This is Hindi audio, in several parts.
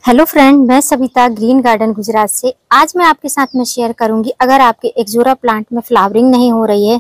हेलो फ्रेंड, मैं सविता ग्रीन गार्डन गुजरात से। आज मैं आपके साथ में शेयर करूंगी, अगर आपके एक्जोरा प्लांट में फ्लावरिंग नहीं हो रही है,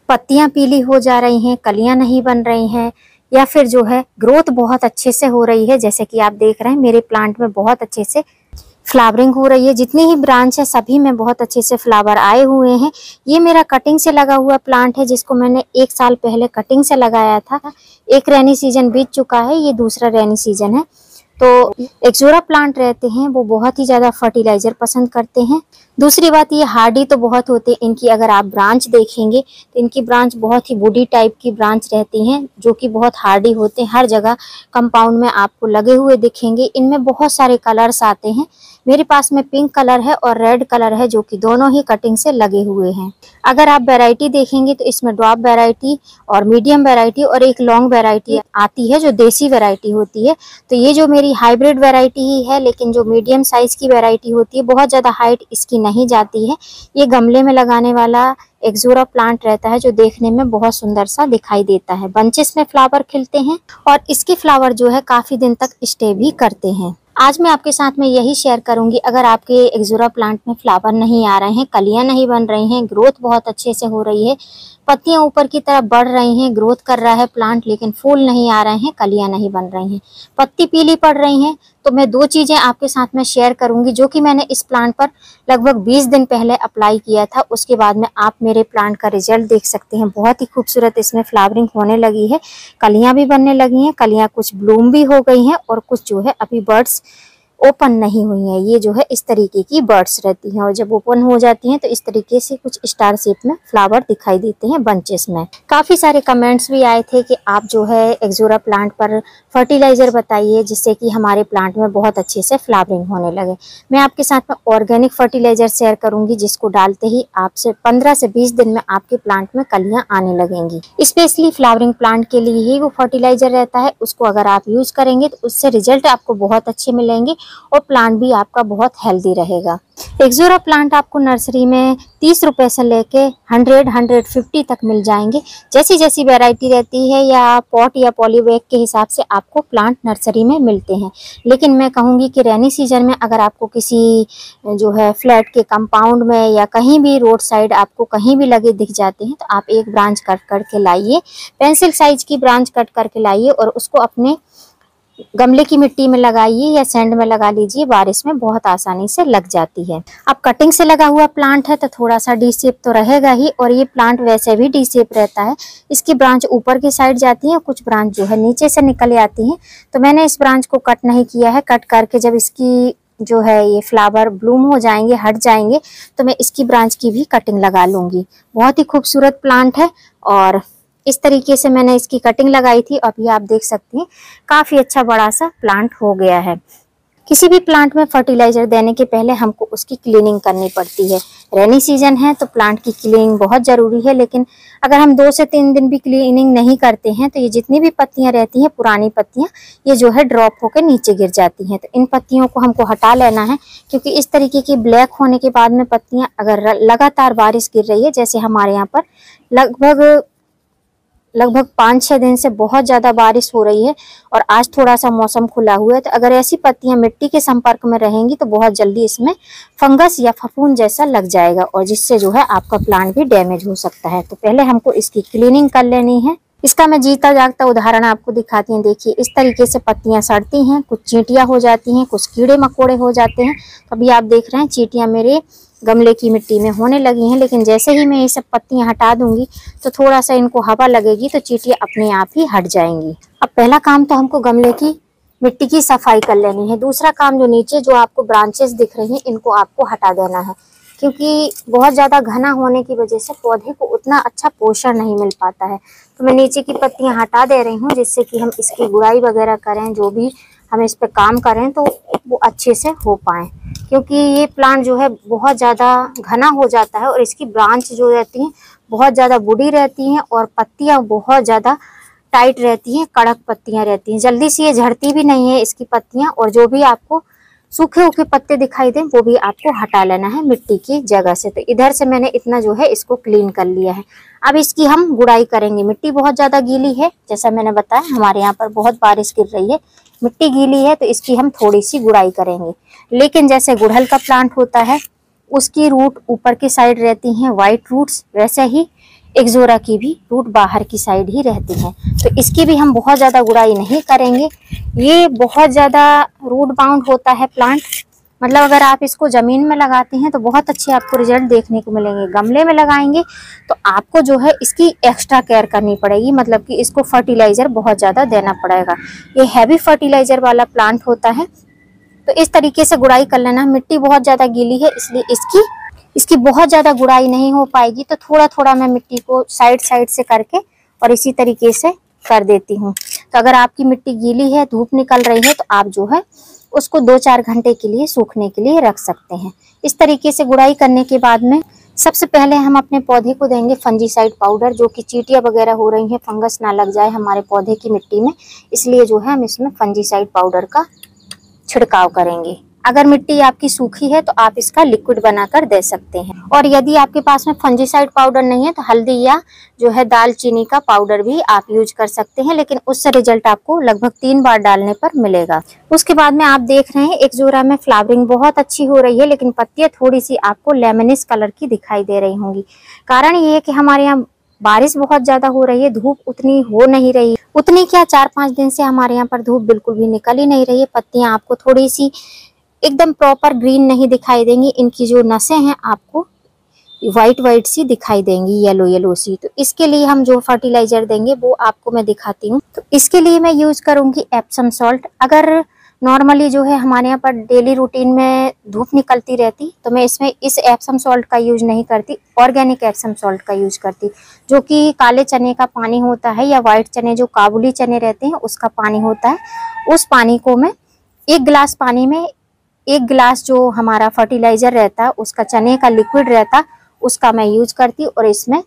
पत्तियां पीली हो जा रही हैं, कलियां नहीं बन रही हैं, या फिर जो है ग्रोथ बहुत अच्छे से हो रही है। जैसे कि आप देख रहे हैं मेरे प्लांट में बहुत अच्छे से फ्लावरिंग हो रही है। जितनी ही ब्रांच है सभी में बहुत अच्छे से फ्लावर आए हुए हैं। ये मेरा कटिंग से लगा हुआ प्लांट है, जिसको मैंने 1 साल पहले कटिंग से लगाया था। एक रेनी सीजन बीत चुका है, ये दूसरा रेनी सीजन है। तो एक्जोरा प्लांट रहते हैं वो बहुत ही ज्यादा फर्टिलाइजर पसंद करते हैं। दूसरी बात, ये हार्डी तो बहुत होते हैं। इनकी अगर आप ब्रांच देखेंगे तो इनकी ब्रांच बहुत ही वुडी टाइप की ब्रांच रहती हैं, जो कि बहुत हार्डी होते हैं। हर जगह कंपाउंड में आपको लगे हुए दिखेंगे। इनमें बहुत सारे कलर्स आते हैं। मेरे पास में पिंक कलर है और रेड कलर है, जो कि दोनों ही कटिंग से लगे हुए हैं। अगर आप वैरायटी देखेंगे तो इसमें ड्रॉप वैरायटी और मीडियम वैरायटी और एक लॉन्ग वैरायटी आती है, जो देसी वैरायटी होती है। तो ये जो मेरी हाइब्रिड वैरायटी ही है, लेकिन जो मीडियम साइज की वैरायटी होती है, बहुत ज्यादा हाइट इसकी नहीं जाती है। ये गमले में लगाने वाला एक्जोरा प्लांट रहता है, जो देखने में बहुत सुंदर सा दिखाई देता है। बंचेस में फ्लावर खिलते हैं और इसके फ्लावर जो है काफी दिन तक स्टे भी करते हैं। आज मैं आपके साथ में यही शेयर करूंगी, अगर आपके एक्जोरा प्लांट में फ्लावर नहीं आ रहे हैं, कलियां नहीं बन रही हैं, ग्रोथ बहुत अच्छे से हो रही है, पत्तियां ऊपर की तरफ बढ़ रही हैं, ग्रोथ कर रहा है प्लांट, लेकिन फूल नहीं आ रहे हैं, कलियां नहीं बन रही हैं, पत्ती पीली पड़ रही हैं, तो मैं 2 चीजें आपके साथ में शेयर करूंगी, जो कि मैंने इस प्लांट पर लगभग 20 दिन पहले अप्लाई किया था। उसके बाद में आप मेरे प्लांट का रिजल्ट देख सकते हैं। बहुत ही खूबसूरत इसमें फ्लावरिंग होने लगी है, कलियां भी बनने लगी हैं, कलियां कुछ ब्लूम भी हो गई हैं और कुछ जो है अभी बर्ड्स ओपन नहीं हुई है। ये जो है इस तरीके की बर्ड्स रहती हैं, और जब ओपन हो जाती हैं तो इस तरीके से कुछ स्टार शेप में फ्लावर दिखाई देते हैं बंचेस में। काफी सारे कमेंट्स भी आए थे कि आप जो है एक्जोरा प्लांट पर फर्टिलाइजर बताइए, जिससे कि हमारे प्लांट में बहुत अच्छे से फ्लावरिंग होने लगे। मैं आपके साथ में ऑर्गेनिक फर्टिलाइजर शेयर करूंगी, जिसको डालते ही आपसे 15 से 20 दिन में आपके प्लांट में कलियां आने लगेंगी। स्पेशली फ्लावरिंग प्लांट के लिए ही वो फर्टिलाइजर रहता है। उसको अगर आप यूज करेंगे तो उससे रिजल्ट आपको बहुत अच्छे मिलेंगे और प्लांट भी आपका बहुत हेल्दी रहेगा। एक्जोरा प्लांट आपको नर्सरी में 30 रुपए से लेके 100-150 तक मिल जाएंगे। जैसी जैसी वैरायटी रहती है या पॉट या पॉलीबैग के हिसाब से आपको प्लांट नर्सरी में मिलते हैं। लेकिन मैं कहूँगी कि रेनी सीजन में अगर आपको किसी जो है फ्लैट के कंपाउंड में या कहीं भी रोड साइड आपको कहीं भी लगे दिख जाते हैं, तो आप एक ब्रांच कट करके लाइए, पेंसिल साइज की ब्रांच कट करके लाइए और उसको अपने गमले की मिट्टी में लगाइए या सैंड में लगा लीजिए। बारिश में बहुत आसानी से लग जाती है। अब कटिंग से लगा हुआ प्लांट है तो थोड़ा सा डी शेप तो रहेगा ही, और ये प्लांट वैसे भी डी शेप रहता है। इसकी ब्रांच ऊपर की साइड जाती है, कुछ ब्रांच जो है नीचे से निकल आती है। तो मैंने इस ब्रांच को कट नहीं किया है। कट करके जब इसकी जो है ये फ्लावर ब्लूम हो जाएंगे, हट जाएंगे, तो मैं इसकी ब्रांच की भी कटिंग लगा लूंगी। बहुत ही खूबसूरत प्लांट है और इस तरीके से मैंने इसकी कटिंग लगाई थी। अभी आप देख सकते हैं काफी अच्छा बड़ा सा प्लांट हो गया है। किसी भी प्लांट में फर्टिलाइजर देने के पहले हमको उसकी क्लीनिंग करनी पड़ती है। रेनी सीजन है तो प्लांट की क्लीनिंग बहुत जरूरी है, लेकिन अगर हम 2 से 3 दिन भी क्लीनिंग नहीं करते हैं तो ये जितनी भी पत्तियां रहती हैं, पुरानी पत्तियां, ये जो है ड्रॉप होकर नीचे गिर जाती हैं। तो इन पत्तियों को हमको हटा लेना है, क्योंकि इस तरीके की ब्लैक होने के बाद में पत्तियां, अगर लगातार बारिश गिर रही है, जैसे हमारे यहाँ पर लगभग 5-6 दिन से बहुत ज्यादा बारिश हो रही है और आज थोड़ा सा मौसम खुला हुआ है, तो अगर ऐसी पत्तियां मिट्टी के संपर्क में रहेंगी तो बहुत जल्दी इसमें फंगस या फफूंद जैसा लग जाएगा, और जिससे जो है आपका प्लांट भी डैमेज हो सकता है। तो पहले हमको इसकी क्लीनिंग कर लेनी है। इसका मैं जीता जागता उदाहरण आपको दिखाती हूँ। देखिए इस तरीके से पत्तियां सड़ती हैं, कुछ चींटियां हो जाती हैं, कुछ कीड़े मकोड़े हो जाते हैं। अभी आप देख रहे हैं चींटियां मेरे गमले की मिट्टी में होने लगी हैं, लेकिन जैसे ही मैं ये सब पत्तियां हटा दूंगी तो थोड़ा सा इनको हवा लगेगी तो चींटियां अपने आप ही हट जाएंगी। अब पहला काम तो हमको गमले की मिट्टी की सफाई कर लेनी है। दूसरा काम, जो नीचे जो आपको ब्रांचेस दिख रही हैं, इनको आपको हटा देना है, क्योंकि बहुत ज्यादा घना होने की वजह से पौधे को उतना अच्छा पोषण नहीं मिल पाता है। तो मैं नीचे की पत्तियां हटा दे रही हूँ, जिससे कि हम इसकी गुड़ाई वगैरह करें, जो भी हम इस पे काम करें तो वो अच्छे से हो पाए। क्योंकि ये प्लांट जो है बहुत ज़्यादा घना हो जाता है और इसकी ब्रांच जो रहती हैं बहुत ज़्यादा बूढ़ी रहती हैं और पत्तियां बहुत ज़्यादा टाइट रहती हैं, कड़क पत्तियां रहती हैं। जल्दी से ये झड़ती भी नहीं है इसकी पत्तियां, और जो भी आपको सूखे सूखे पत्ते दिखाई दें वो भी आपको हटा लेना है मिट्टी की जगह से। तो इधर से मैंने इतना जो है इसको क्लीन कर लिया है। अब इसकी हम गुड़ाई करेंगे। मिट्टी बहुत ज़्यादा गीली है, जैसा मैंने बताया हमारे यहाँ पर बहुत बारिश गिर रही है, मिट्टी गीली है तो इसकी हम थोड़ी सी गुड़ाई करेंगे। लेकिन जैसे गुड़हल का प्लांट होता है उसकी रूट ऊपर की साइड रहती हैं व्हाइट रूट्स, वैसे ही एक्जोरा की भी रूट बाहर की साइड ही रहती हैं। तो इसकी भी हम बहुत ज़्यादा गुड़ाई नहीं करेंगे। ये बहुत ज़्यादा रूट बाउंड होता है प्लांट, मतलब अगर आप इसको ज़मीन में लगाते हैं तो बहुत अच्छे आपको रिजल्ट देखने को मिलेंगे। गमले में लगाएंगे तो आपको जो है इसकी एक्स्ट्रा केयर करनी पड़ेगी, मतलब कि इसको फर्टिलाइज़र बहुत ज़्यादा देना पड़ेगा। ये हैवी फर्टिलाइज़र वाला प्लांट होता है। तो इस तरीके से गुड़ाई कर लेना। मिट्टी बहुत ज़्यादा गीली है इसलिए इसकी बहुत ज़्यादा गुड़ाई नहीं हो पाएगी, तो थोड़ा थोड़ा मैं मिट्टी को साइड साइड से करके और इसी तरीके से कर देती हूँ। तो अगर आपकी मिट्टी गीली है, धूप निकल रही है, तो आप जो है उसको 2-4 घंटे के लिए सूखने के लिए रख सकते हैं। इस तरीके से गुड़ाई करने के बाद में सबसे पहले हम अपने पौधे को देंगे फंजीसाइड पाउडर, जो कि चींटियाँ वगैरह हो रही हैं, फंगस ना लग जाए हमारे पौधे की मिट्टी में, इसलिए जो है हम इसमें फंजीसाइड पाउडर का छिड़काव करेंगे। अगर मिट्टी आपकी सूखी है तो आप इसका लिक्विड बनाकर दे सकते हैं। और यदि आपके पास में फंजीसाइड पाउडर नहीं है तो हल्दी या जो है दालचीनी का पाउडर भी आप यूज कर सकते हैं, लेकिन उससे रिजल्ट आपको लगभग 3 बार डालने पर मिलेगा। उसके बाद में आप देख रहे हैं एक्जोरा में फ्लावरिंग बहुत अच्छी हो रही है, लेकिन पत्तियां थोड़ी सी आपको लेमनिश कलर की दिखाई दे रही होंगी। कारण ये है कि हमारे यहाँ बारिश बहुत ज्यादा हो रही है, धूप उतनी हो नहीं रही, उतनी क्या 4-5 दिन से हमारे यहाँ पर धूप बिल्कुल भी निकल ही नहीं रही है। पत्तियां आपको थोड़ी सी एकदम प्रॉपर ग्रीन नहीं दिखाई देंगी, इनकी जो नसें हैं आपको वाइट सी दिखाई देंगी, येलो सी। तो इसके लिए हम जो फर्टिलाइजर देंगे वो आपको मैं दिखाती हूँ। तो इसके लिए मैं यूज करूंगी एप्सम सॉल्ट। अगर नॉर्मली जो है हमारे यहाँ पर डेली रूटीन में धूप निकलती रहती तो मैं इसमें इस एप्सम सॉल्ट का यूज नहीं करती, ऑर्गेनिक एप्सम सॉल्ट का यूज करती, जो कि काले चने का पानी होता है या व्हाइट चने जो काबुली चने रहते हैं उसका पानी होता है। उस पानी को मैं 1 गिलास पानी में 1 गिलास जो हमारा फर्टिलाइजर रहता उसका चने का लिक्विड रहता उसका मैं यूज करती और इसमें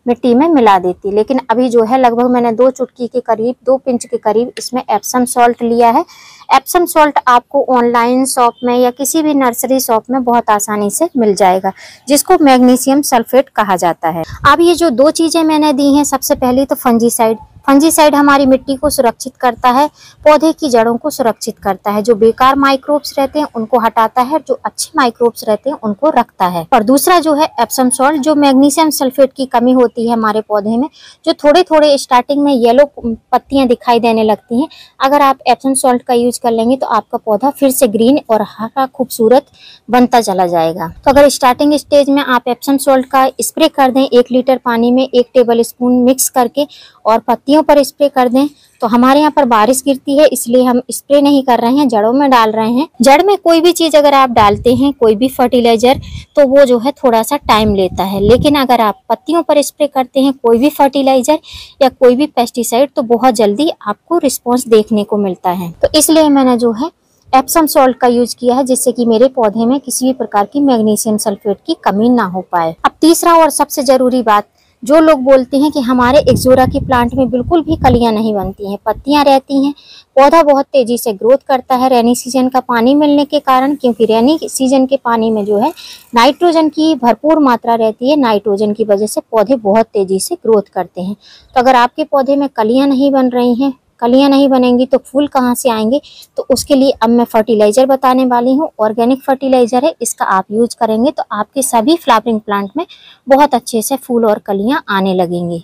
मिट्टी में मिला देती। लेकिन अभी जो है लगभग मैंने 2 चुटकी के करीब, 2 पिंच के करीब इसमें एप्सम सॉल्ट लिया है। एप्सम सॉल्ट आपको ऑनलाइन शॉप में या किसी भी नर्सरी शॉप में बहुत आसानी से मिल जाएगा, जिसको मैग्नीशियम सल्फेट कहा जाता है। अब ये जो 2 चीजें मैंने दी हैं, सबसे पहली तो फंजीसाइड। फंजीसाइड हमारी मिट्टी को सुरक्षित करता है, पौधे की जड़ों को सुरक्षित करता है, जो बेकार माइक्रोब्स रहते हैं उनको हटाता है, जो अच्छे माइक्रोब्स रहते हैं उनको रखता है। और दूसरा जो है एप्सम सॉल्ट, जो मैग्नीशियम सल्फेट की कमी होती है हमारे पौधे में, जो थोड़े थोड़े स्टार्टिंग में येलो पत्तियां दिखाई देने लगती हैं, अगर आप एप्सम सॉल्ट का यूज कर लेंगे तो आपका पौधा फिर से ग्रीन और हरा खूबसूरत बनता चला जाएगा। तो अगर स्टार्टिंग स्टेज में आप एप्सम सॉल्ट का स्प्रे कर दें 1 लीटर पानी में 1 टेबल स्पून मिक्स करके और पत्तियों पर स्प्रे कर दें, तो हमारे यहाँ पर बारिश गिरती है इसलिए हम स्प्रे नहीं कर रहे हैं, जड़ों में डाल रहे हैं। जड़ में कोई भी चीज अगर आप डालते हैं, कोई भी फर्टिलाइजर, तो वो जो है थोड़ा सा टाइम लेता है, लेकिन अगर आप पत्तियों पर स्प्रे करते हैं कोई भी फर्टिलाइजर या कोई भी पेस्टिसाइड तो बहुत जल्दी आपको रिस्पॉन्स देखने को मिलता है। तो इसलिए मैंने जो है एप्सम सॉल्ट का यूज किया है, जिससे कि मेरे पौधे में किसी भी प्रकार की मैग्नीशियम सल्फेट की कमी ना हो पाए। अब तीसरा और सबसे जरूरी बात, जो लोग बोलते हैं कि हमारे एक्जोरा के प्लांट में बिल्कुल भी कलियां नहीं बनती हैं, पत्तियां रहती हैं, पौधा बहुत तेजी से ग्रोथ करता है रेनी सीजन का पानी मिलने के कारण, क्योंकि रेनी सीजन के पानी में जो है नाइट्रोजन की भरपूर मात्रा रहती है, नाइट्रोजन की वजह से पौधे बहुत तेजी से ग्रोथ करते हैं। तो अगर आपके पौधे में कलियां नहीं बन रही हैं, कलियां नहीं बनेंगी तो फूल कहाँ से आएंगे, तो उसके लिए अब मैं फर्टिलाइजर बताने वाली हूँ। ऑर्गेनिक फर्टिलाइजर है, इसका आप यूज करेंगे तो आपके सभी फ्लावरिंग प्लांट में बहुत अच्छे से फूल और कलियां आने लगेंगी।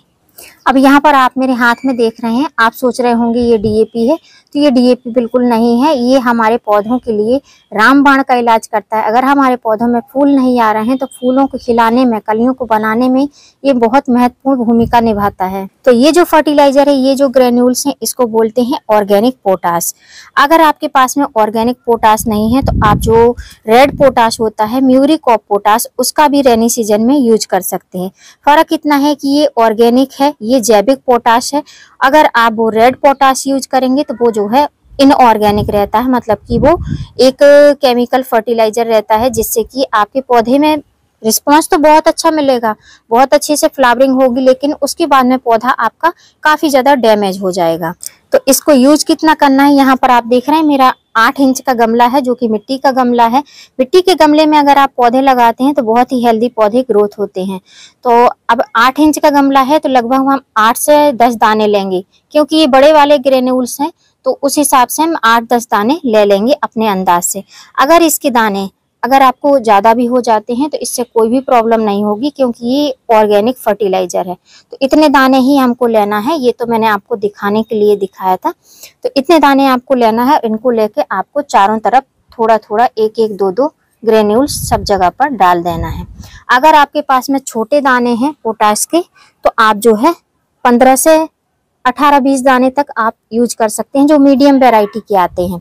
अब यहाँ पर आप मेरे हाथ में देख रहे हैं, आप सोच रहे होंगे ये डीएपी है, तो ये डीएपी बिल्कुल नहीं है। ये हमारे पौधों के लिए रामबाण का इलाज करता है। अगर हमारे पौधों में फूल नहीं आ रहे हैं तो फूलों को खिलाने में, कलियों को बनाने में ये बहुत महत्वपूर्ण भूमिका निभाता है। तो ये जो फर्टिलाइजर है, ये जो ग्रेन्यूल्स हैं, इसको बोलते हैं ऑर्गेनिक पोटाश। अगर आपके पास में ऑर्गेनिक पोटाश नहीं है तो आप जो रेड पोटाश होता है, म्यूरिक ऑफ पोटाश, उसका भी रेनी सीजन में यूज कर सकते हैं। फर्क इतना है कि ये ऑर्गेनिक है, ये जैविक पोटाश है। अगर आप वो रेड पोटाश यूज करेंगे तो वो जो है इनऑर्गेनिक रहता है, मतलब कि वो एक केमिकल फर्टिलाइजर रहता है, जिससे कि आपके पौधे में रिस्पांस तो बहुत अच्छा मिलेगा, बहुत अच्छे से फ्लावरिंग होगी, लेकिन उसके बाद में पौधा आपका काफी ज्यादा डैमेज हो जाएगा। तो इसको यूज कितना करना है, यहाँ पर आप देख रहे हैं मेरा 8 इंच का गमला है, जो कि मिट्टी का गमला है। मिट्टी के गमले में अगर आप पौधे लगाते हैं तो बहुत ही हेल्दी पौधे ग्रोथ होते हैं। तो अब 8 इंच का गमला है तो लगभग हम 8 से 10 दाने लेंगे, क्योंकि ये बड़े वाले ग्रेन्यूल्स हैं तो उस हिसाब से हम 8-10 दाने ले लेंगे अपने अंदाज से। अगर इसके दाने अगर आपको ज़्यादा भी हो जाते हैं तो इससे कोई भी प्रॉब्लम नहीं होगी, क्योंकि ये ऑर्गेनिक फर्टिलाइज़र है। तो इतने दाने ही हमको लेना है। ये तो मैंने आपको दिखाने के लिए दिखाया था। तो इतने दाने आपको लेना है। इनको लेके आपको चारों तरफ थोड़ा थोड़ा 1-1, 2-2 ग्रेन्यूल्स सब जगह पर डाल देना है। अगर आपके पास में छोटे दाने हैं पोटाश के, तो आप जो है 15 से 18-20 दाने तक आप यूज कर सकते हैं, जो मीडियम वैरायटी के आते हैं।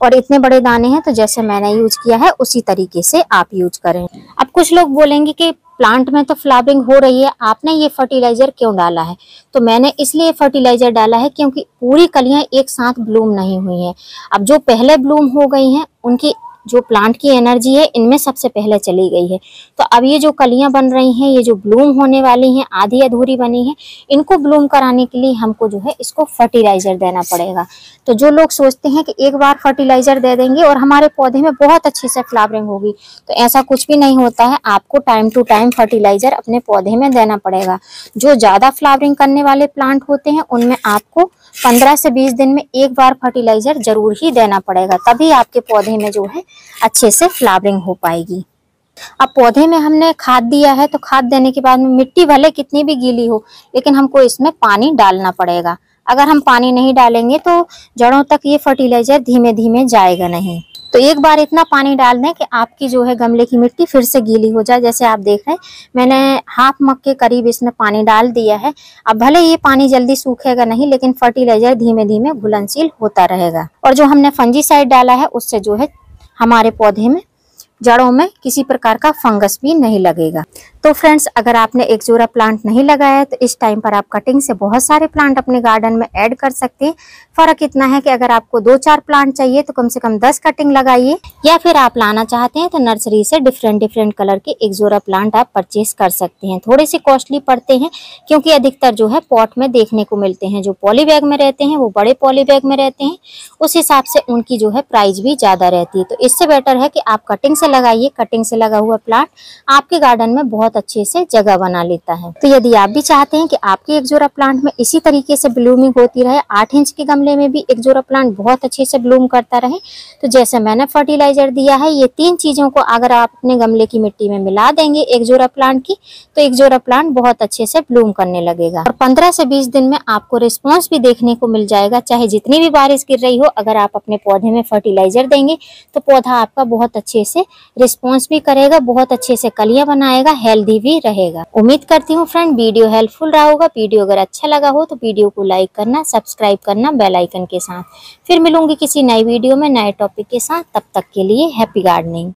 और इतने बड़े दाने हैं तो जैसे मैंने यूज किया है उसी तरीके से आप यूज करें। अब कुछ लोग बोलेंगे कि प्लांट में तो फ्लावरिंग हो रही है, आपने ये फर्टिलाइजर क्यों डाला है? तो मैंने इसलिए फर्टिलाइजर डाला है क्योंकि पूरी कलियां एक साथ ब्लूम नहीं हुई हैं। अब जो पहले ब्लूम हो गई हैं उनकी जो प्लांट की एनर्जी है इनमें सबसे पहले चली गई है। तो अब ये जो कलियां बन रही हैं, ये जो ब्लूम होने वाली हैं, आधी अधूरी बनी है, इनको ब्लूम कराने के लिए हमको जो है इसको फर्टिलाइजर देना पड़ेगा। तो जो लोग सोचते हैं कि एक बार फर्टिलाइजर दे देंगे और हमारे पौधे में बहुत अच्छी से फ्लावरिंग होगी, तो ऐसा कुछ भी नहीं होता है। आपको टाइम टू टाइम फर्टिलाइजर अपने पौधे में देना पड़ेगा। जो ज़्यादा फ्लावरिंग करने वाले प्लांट होते हैं उनमें आपको 15 से 20 दिन में एक बार फर्टिलाइजर जरूर ही देना पड़ेगा, तभी आपके पौधे में जो है अच्छे से फ्लावरिंग हो पाएगी। अब पौधे में हमने खाद दिया है, तो खाद देने के बाद में मिट्टी भले कितनी भी गीली हो, लेकिन हमको इसमें पानी डालना पड़ेगा। अगर हम पानी नहीं डालेंगे तो जड़ों तक ये फर्टिलाइजर धीमे धीमे जाएगा नहीं। तो एक बार इतना पानी डाल दें कि आपकी जो है गमले की मिट्टी फिर से गीली हो जाए। जैसे आप देख रहे हैं मैंने हाफ मग के करीब इसमें पानी डाल दिया है। अब भले ये पानी जल्दी सूखेगा नहीं, लेकिन फर्टिलाइजर धीमे धीमे घुलनशील होता रहेगा। और जो हमने फंजीसाइड डाला है उससे जो है हमारे पौधे में जड़ों में किसी प्रकार का फंगस भी नहीं लगेगा। तो फ्रेंड्स, अगर आपने एक्जोरा प्लांट नहीं लगाया है तो इस टाइम पर आप कटिंग से बहुत सारे प्लांट अपने गार्डन में ऐड कर सकते हैं। फर्क इतना है कि अगर आपको 2-4 प्लांट चाहिए तो कम से कम 10 कटिंग लगाइए, या फिर आप लाना चाहते हैं तो नर्सरी से डिफरेंट कलर के एक्जोरा प्लांट आप परचेज कर सकते हैं। थोड़े से कॉस्टली पड़ते हैं क्योंकि अधिकतर जो है पॉट में देखने को मिलते हैं। जो पॉली बैग में रहते हैं वो बड़े पॉली बैग में रहते हैं, उस हिसाब से उनकी जो है प्राइस भी ज्यादा रहती है। तो इससे बेटर है कि आप कटिंग से लगाइए। कटिंग से लगा हुआ प्लांट आपके गार्डन में बहुत अच्छे से जगह बना लेता है। तो यदि आप भी चाहते हैं कि आपके एक्जोरा प्लांट में इसी तरीके से ब्लूमिंग होती रहे, 8 इंच के गमले में भी एक्जोरा प्लांट बहुत अच्छे से ब्लूम करता रहे, तो जैसे मैंने फर्टिलाइजर दिया है, ये 3 चीजों को अगर आप अपने गमले की मिट्टी में मिला देंगे एक्जोरा प्लांट की, तो एक्जोरा प्लांट बहुत अच्छे से ब्लूम करने लगेगा। और 15 से 20 दिन में आपको रिस्पॉन्स भी देखने को मिल जाएगा। चाहे जितनी भी बारिश गिर रही हो, अगर आप अपने पौधे में फर्टिलाइजर देंगे तो पौधा आपका बहुत अच्छे से रिस्पॉन्स भी करेगा, बहुत अच्छे से कलियां बनाएगा, हेल्दी भी रहेगा। उम्मीद करती हूँ फ्रेंड वीडियो हेल्पफुल रहा होगा। वीडियो अगर अच्छा लगा हो तो वीडियो को लाइक करना, सब्सक्राइब करना बेल आइकन के साथ। फिर मिलूंगी किसी नई वीडियो में नए टॉपिक के साथ। तब तक के लिए हैप्पी गार्डनिंग।